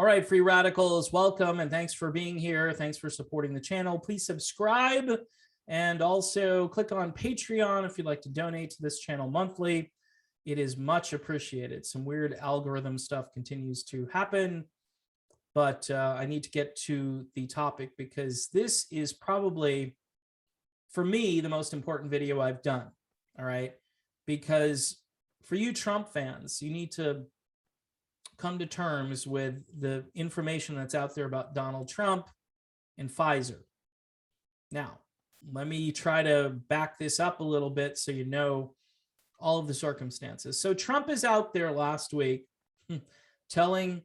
All right, free radicals, welcome and thanks for being here. Thanks for supporting the channel. Please subscribe and also click on Patreon if you'd like to donate to this channel monthly. It is much appreciated. Some weird algorithm stuff continues to happen, but I need to get to the topic because this is probably, for me, the most important video I've done. All right, because for you Trump fans, you need to come to terms with the information that's out there about Donald Trump and Pfizer. Now, let me try to back this up a little bit so you know all of the circumstances. So Trump is out there last week telling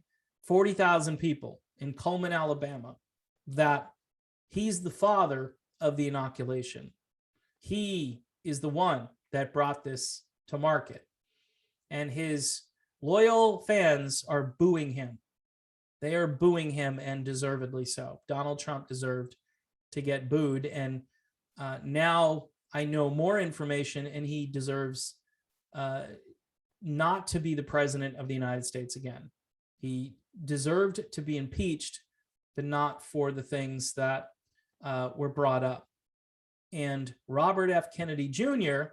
40,000 people in Cullman, Alabama, that he's the father of the inoculation. He is the one that brought this to market. And his loyal fans are booing him. They are booing him, and deservedly so. Donald Trump deserved to get booed. And now I know more information, and he deserves not to be the president of the United States again. He deserved to be impeached, but not for the things that were brought up. And Robert F. Kennedy Jr.,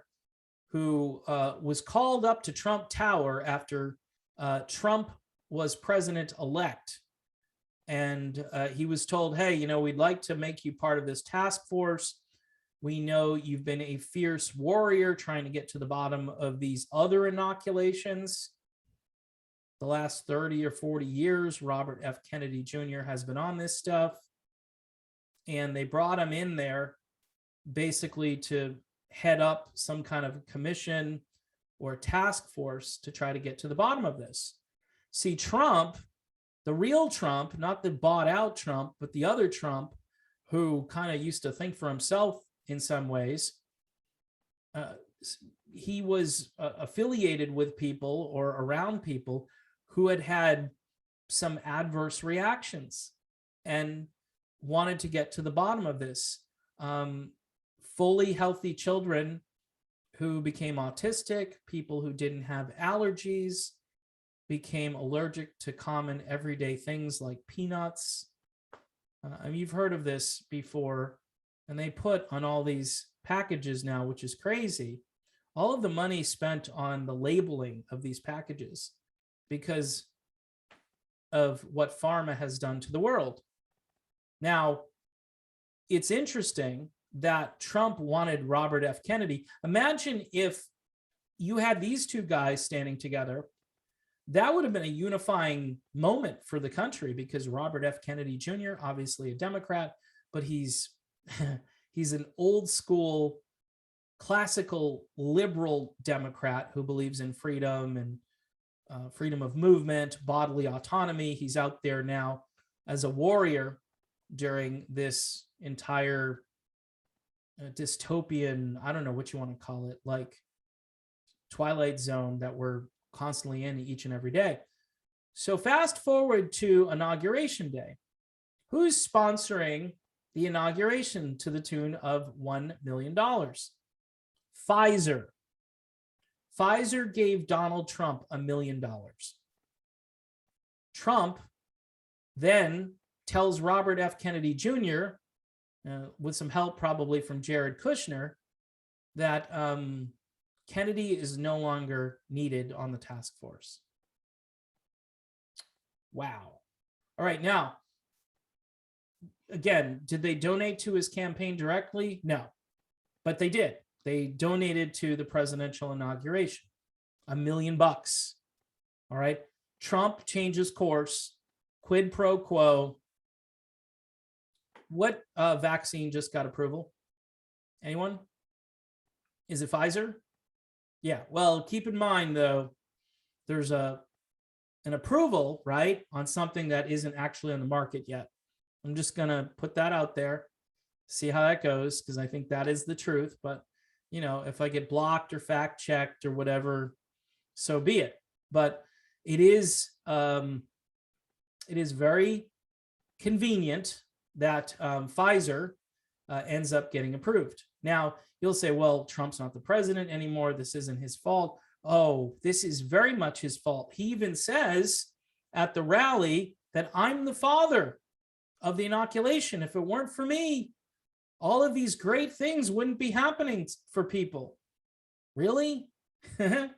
who was called up to Trump Tower after Trump was president-elect. And he was told, hey, you know, we'd like to make you part of this task force. We know you've been a fierce warrior trying to get to the bottom of these other inoculations. The last 30 or 40 years, Robert F. Kennedy Jr. has been on this stuff. And they brought him in there basically to head up some kind of commission or task force to try to get to the bottom of this. See, Trump, the real Trump, not the bought out Trump, but the other Trump, who kind of used to think for himself in some ways, he was affiliated with people or around people who had had some adverse reactions and wanted to get to the bottom of this. Fully healthy children who became autistic, people who didn't have allergies, became allergic to common everyday things like peanuts. You've heard of this before, and they put on all these packages now, which is crazy, all of the money spent on the labeling of these packages because of what pharma has done to the world. Now, it's interesting that Trump wanted Robert F. Kennedy. Imagine if you had these two guys standing together. That would have been a unifying moment for the country, because Robert F. Kennedy Jr., obviously a Democrat, but he's an old school, classical liberal Democrat who believes in freedom and freedom of movement, bodily autonomy. He's out there now as a warrior during this entire dystopian, I don't know what you want to call it, like Twilight Zone that we're constantly in each and every day. So fast forward to Inauguration Day. Who's sponsoring the inauguration to the tune of $1 million? Pfizer. Pfizer gave Donald Trump $1 million. Trump then tells Robert F. Kennedy Jr., with some help probably from Jared Kushner, that Kennedy is no longer needed on the task force. Wow. All right, now, again, did they donate to his campaign directly? No, but they did. They donated to the presidential inauguration, $1 million. All right, Trump changes course, quid pro quo. What vaccine just got approval? Anyone? Is it Pfizer? Yeah, well, keep in mind, though, there's an approval, right, on something that isn't actually on the market yet. I'm just going to put that out there, see how that goes, because I think that is the truth. But, you know, if I get blocked or fact checked or whatever, so be it. But it is very convenient that Pfizer ends up getting approved. Now, you'll say, well, Trump's not the president anymore. This isn't his fault. Oh, this is very much his fault. He even says at the rally that I'm the father of the inoculation. If it weren't for me, all of these great things wouldn't be happening for people. Really? I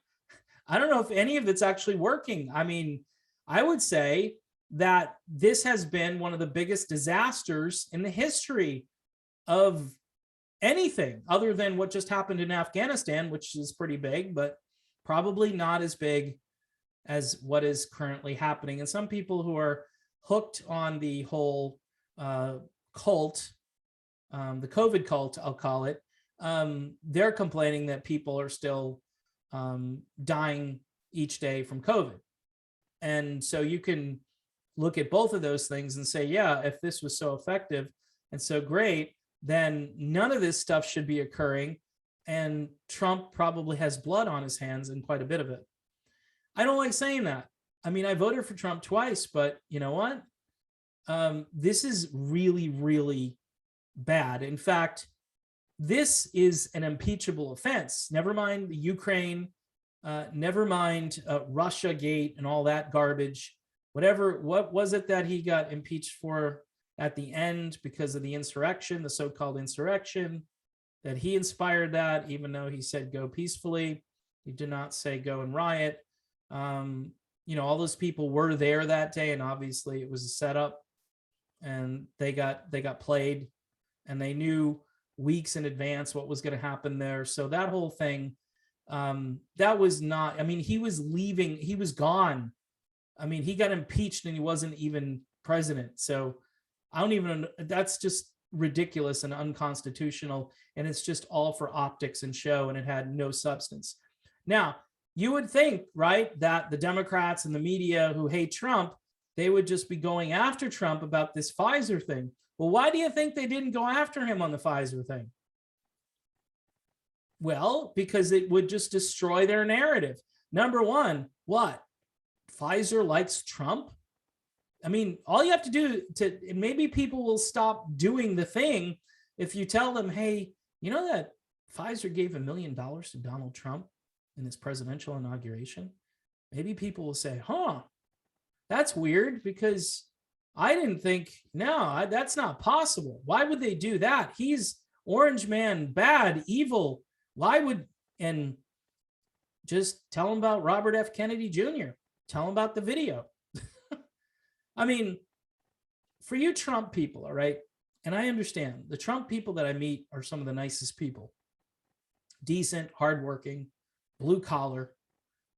don't know if any of it's actually working. I mean, I would say that this has been one of the biggest disasters in the history of anything other than what just happened in Afghanistan, which is pretty big, but probably not as big as what is currently happening. And some people who are hooked on the whole cult, the COVID cult, I'll call it, they're complaining that people are still dying each day from COVID. And so you can look at both of those things and say, yeah, if this was so effective and so great, then none of this stuff should be occurring. And Trump probably has blood on his hands, and quite a bit of it. I don't like saying that. I mean, I voted for Trump twice, but you know what? This is really, really bad. In fact, this is an impeachable offense. Never mind the Ukraine, never mind Russia Gate and all that garbage. What was it that he got impeached for at the end because of the insurrection, the so-called insurrection, that he inspired that, even though he said go peacefully. He did not say go and riot. You know, all those people were there that day, and obviously it was a setup, and they got played, and they knew weeks in advance what was going to happen there. So that whole thing, that was not, I mean, he was leaving, he was gone. I mean, he got impeached and he wasn't even president. So I don't even, that's just ridiculous and unconstitutional. And it's just all for optics and show, and it had no substance. Now, you would think, right, that the Democrats and the media who hate Trump, they would just be going after Trump about this Pfizer thing. Well, why do you think they didn't go after him on the Pfizer thing? Well, because it would just destroy their narrative. Number one, what? Pfizer likes Trump? I mean, all you have to do to, maybe people will stop doing the thing if you tell them, hey, you know that Pfizer gave $1 million to Donald Trump in his presidential inauguration? Maybe people will say, huh, that's weird, because I didn't think, no, that's not possible. Why would they do that? He's orange man, bad, evil. Why would, and just tell him about Robert F. Kennedy Jr. Tell him about the video. I mean, for you Trump people, all right, and I understand the Trump people that I meet are some of the nicest people. Decent, hardworking, blue collar,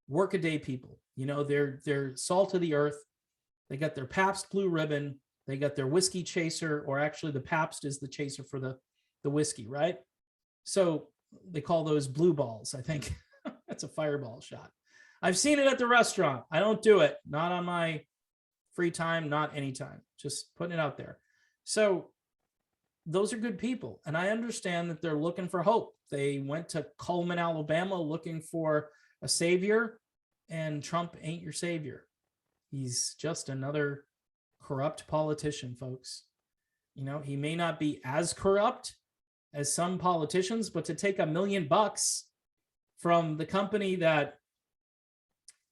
workaday people. You know, they're salt of the earth. They got their Pabst Blue Ribbon. They got their whiskey chaser, or actually the Pabst is the chaser for the whiskey, right? So they call those blue balls, I think. That's a fireball shot. I've seen it at the restaurant. I don't do it. Not on my free time, not anytime. Just putting it out there. So those are good people. And I understand that they're looking for hope. They went to Cullman, Alabama, looking for a savior, and Trump ain't your savior. He's just another corrupt politician, folks. You know, he may not be as corrupt as some politicians, but to take $1 million from the company that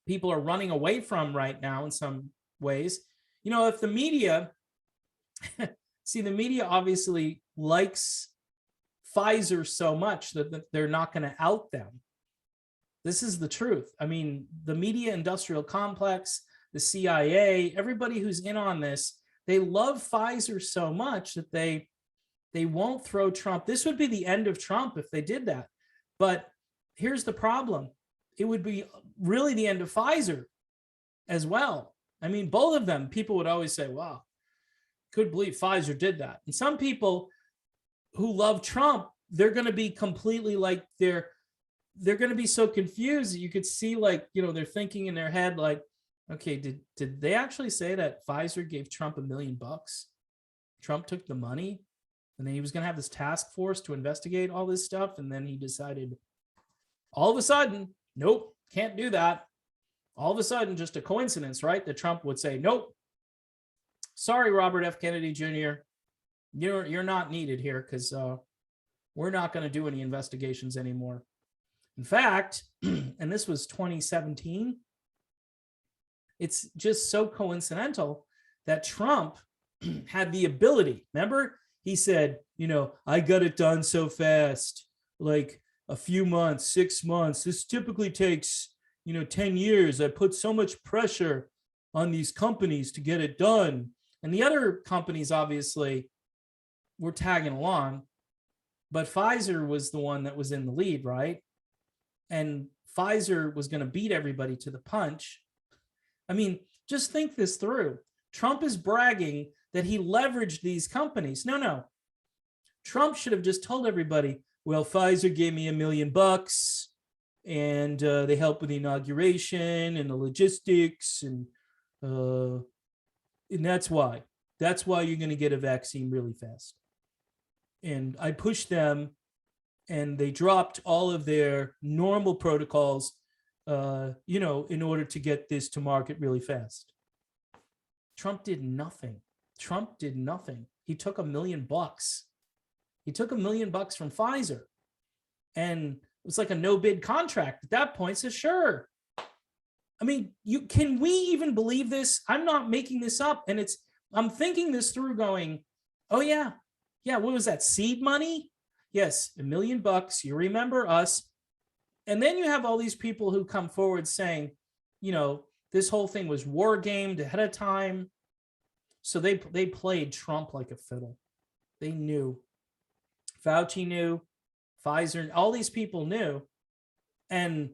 people are running away from right now in some ways, you know, if the media, see, the media obviously likes Pfizer so much that they're not going to out them. This is the truth. I mean, the media industrial complex, the CIA, everybody who's in on this, they love Pfizer so much that they won't throw Trump. This would be the end of Trump if they did that. But here's the problem. It would be really the end of Pfizer as well. I mean, both of them, people would always say, wow, couldn't believe Pfizer did that. And some people who love Trump, they're going to be completely like, they're going to be so confused that you could see, like, you know, they're thinking in their head, like, okay, did they actually say that Pfizer gave Trump $1 million? Trump took the money, and then he was going to have this task force to investigate all this stuff. And then he decided all of a sudden, nope, can't do that. All of a sudden, just a coincidence, right? That Trump would say, nope, sorry, Robert F. Kennedy Jr., you're not needed here, because we're not going to do any investigations anymore. In fact, and this was 2017, it's just so coincidental that Trump had the ability. Remember, he said, I got it done so fast, like a few months, 6 months. This typically takes, 10 years. I put so much pressure on these companies to get it done. And the other companies obviously were tagging along, but Pfizer was the one that was in the lead, right? And Pfizer was going to beat everybody to the punch. I mean, just think this through. Trump is bragging that he leveraged these companies. No. Trump should have just told everybody, well, Pfizer gave me $1 million and they helped with the inauguration and the logistics. And that's why you're going to get a vaccine really fast. And I pushed them and they dropped all of their normal protocols, in order to get this to market really fast. Trump did nothing. He took $1 million. He took $1 million from Pfizer, and it was like a no bid contract at that point. So sure. I mean, can we even believe this? I'm not making this up. And I'm thinking this through going, oh yeah. What was that? Seed money? Yes. $1 million. You remember us. And then you have all these people who come forward saying, this whole thing was war gamed ahead of time. So they played Trump like a fiddle. They knew. Fauci knew. Pfizer, all these people knew. And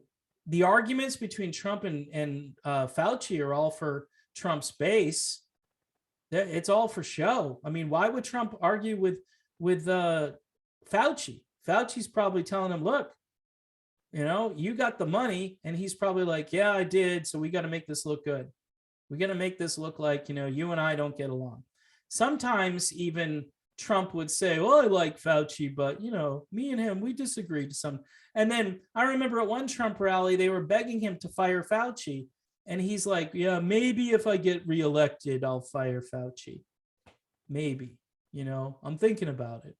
the arguments between Trump and Fauci are all for Trump's base. It's all for show. I mean, why would Trump argue with Fauci? Fauci's probably telling him, look, you got the money. And he's probably like, yeah, I did. So we got to make this look good. We got to make this look like, you and I don't get along. Sometimes even Trump would say, well, I like Fauci, but, me and him, we disagree to some. And then I remember at one Trump rally, they were begging him to fire Fauci. And he's like, yeah, maybe if I get reelected, I'll fire Fauci. Maybe, I'm thinking about it.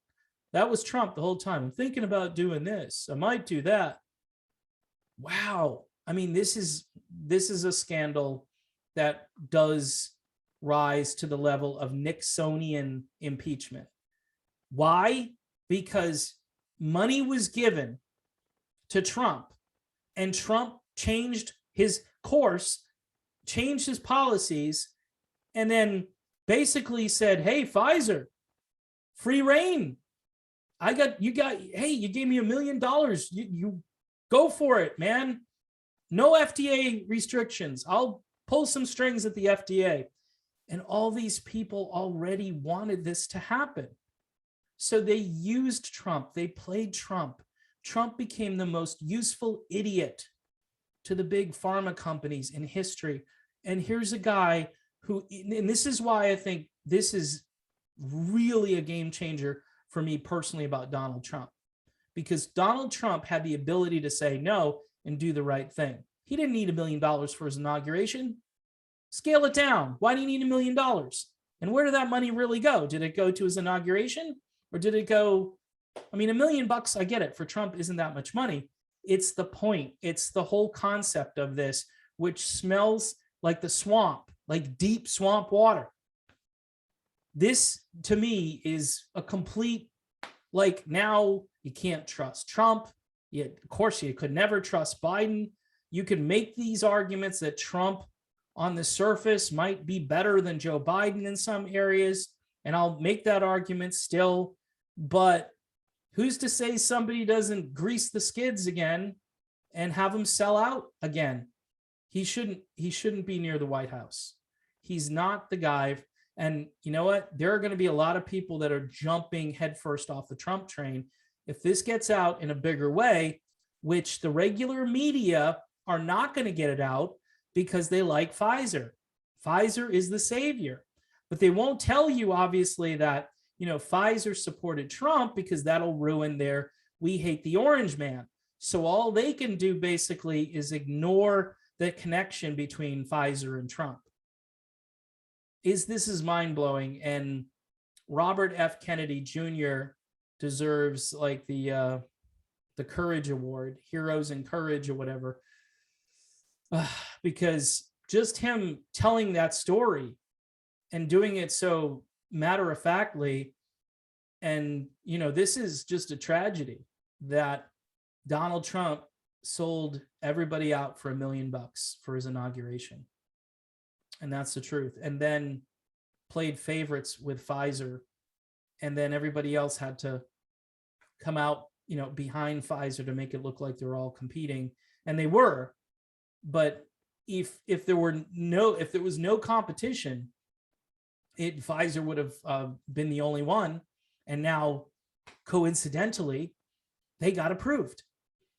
That was Trump the whole time. I'm thinking about doing this. I might do that. Wow. I mean, this is a scandal that does rise to the level of Nixonian impeachment. Why? Because money was given to Trump, and Trump changed his course, changed his policies, and then basically said, hey, Pfizer, free reign. You gave me $1 million. You go for it, man. No FDA restrictions. I'll pull some strings at the FDA. And all these people already wanted this to happen. So they used Trump. They played Trump. Trump became the most useful idiot to the big pharma companies in history. And here's a guy who, and this is why I think this is really a game changer for me personally about Donald Trump, because Donald Trump had the ability to say no and do the right thing. He didn't need $1 million for his inauguration. Scale it down. Why do you need $1 million? And where did that money really go? Did it go to his inauguration, or did it go? I mean, $1 million, I get it. For Trump, isn't that much money. It's the point. It's the whole concept of this, which smells like the swamp, like deep swamp water. This, to me, is a complete, like, now you can't trust Trump. Of course, you could never trust Biden. You can make these arguments that Trump on the surface might be better than Joe Biden in some areas, and I'll make that argument still. But who's to say somebody doesn't grease the skids again and have him sell out again? He shouldn't be near the White House. He's not the guy. And you know what? There are going to be a lot of people that are jumping headfirst off the Trump train. If this gets out in a bigger way, which the regular media are not going to get it out because they like Pfizer. Pfizer is the savior. But they won't tell you, obviously, that, Pfizer supported Trump, because that'll ruin their "we hate the orange man." So all they can do basically is ignore the connection between Pfizer and Trump. This is mind-blowing, and Robert F. Kennedy Jr. deserves like the Courage Award, Heroes in Courage or whatever, because just him telling that story and doing it so matter of factly. And, you know, this is just a tragedy that Donald Trump sold everybody out for $1 million for his inauguration. And that's the truth. And then played favorites with Pfizer. And then everybody else had to come out, you know, behind Pfizer to make it look like they're all competing. And they were. But if there was no competition, Pfizer would have been the only one. And now, coincidentally, they got approved.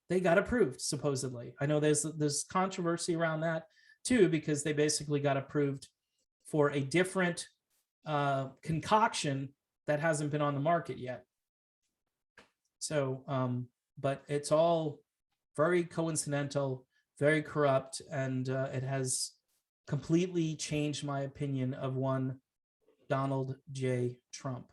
They got approved, supposedly. I know there's controversy around that too, because they basically got approved for a different concoction that hasn't been on the market yet. So, but it's all very coincidental, very corrupt, and it has completely changed my opinion of one Donald J. Trump.